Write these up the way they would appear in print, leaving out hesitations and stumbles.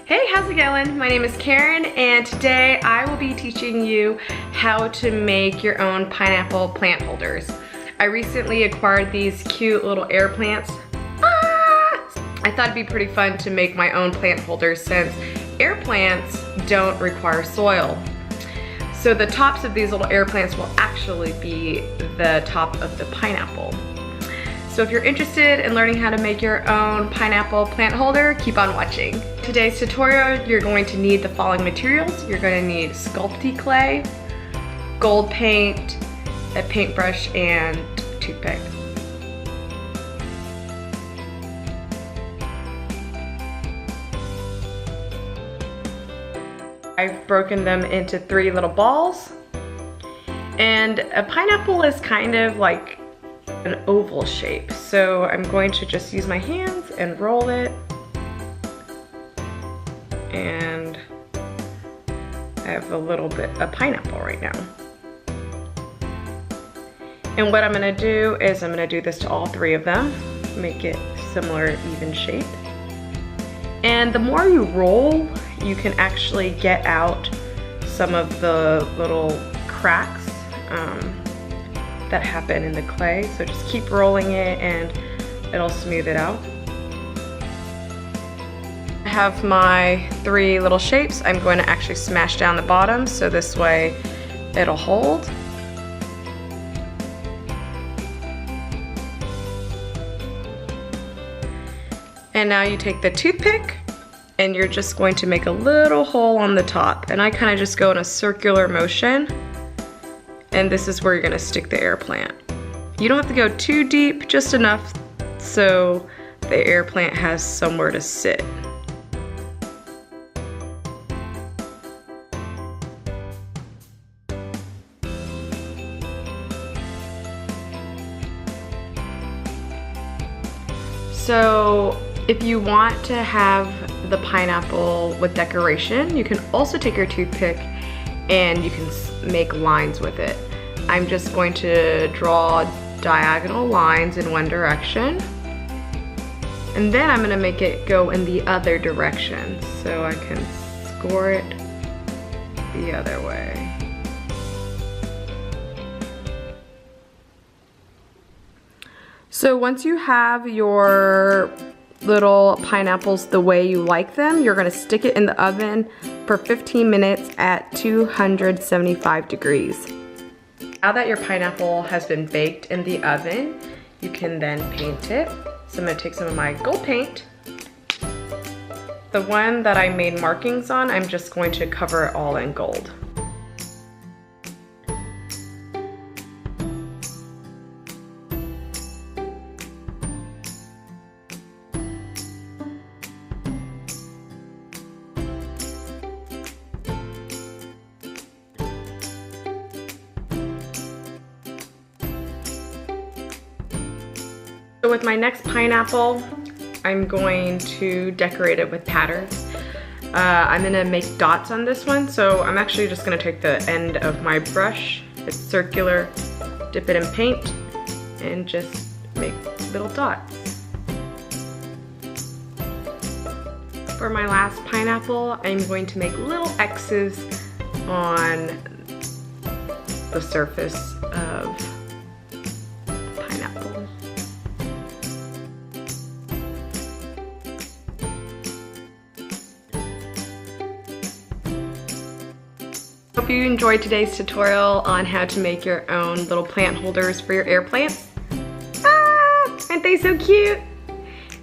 Hey, how's it going? My name is Karen, and today I will be teaching you how to make your own pineapple plant holders. I recently acquired these cute little air plants. I thought it'd be pretty fun to make my own plant holders since air plants don't require soil. So the tops of these little air plants will actually be the top of the pineapple. So if you're interested in learning how to make your own pineapple plant holder, keep on watching. Today's tutorial, you're going to need the following materials. You're going to need Sculpey clay, gold paint, a paintbrush, and toothpick. I've broken them into 3 little balls. And a pineapple is kind of like an oval shape, so I'm going to just use my hands and roll it, and I have a little bit of pineapple right now. And what I'm going to do is I'm going to do this to all 3 of them, make it similar even shape. And the more you roll, you can actually get out some of the little cracks that happen in the clay. So just keep rolling it and it'll smooth it out. I have my 3 little shapes. I'm going to actually smash down the bottom so this way it'll hold. And now you take the toothpick and you're just going to make a little hole on the top. And I kind of just go in a circular motion. And this is where you're gonna stick the air plant. You don't have to go too deep, just enough so the air plant has somewhere to sit. So if you want to have the pineapple with decoration, you can also take your toothpick and you can make lines with it. I'm just going to draw diagonal lines in one direction, and then I'm going to make it go in the other direction so I can score it the other way. So once you have your little pineapples the way you like them, you're going to stick it in the oven for 15 minutes at 275 degrees. Now that your pineapple has been baked in the oven, you can then paint it. So I'm going to take some of my gold paint. The one that I made markings on, I'm just going to cover it all in gold. So with my next pineapple, I'm going to decorate it with patterns. I'm gonna make dots on this one, so I'm actually just gonna take the end of my brush, it's circular, dip it in paint, and just make little dots. For my last pineapple, I'm going to make little X's on the surface of the pineapple. Hope you enjoyed today's tutorial on how to make your own little plant holders for your air plants. Aren't they so cute?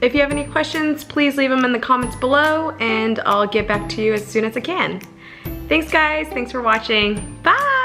If you have any questions, please leave them in the comments below and I'll get back to you as soon as I can. Thanks guys, thanks for watching. Bye!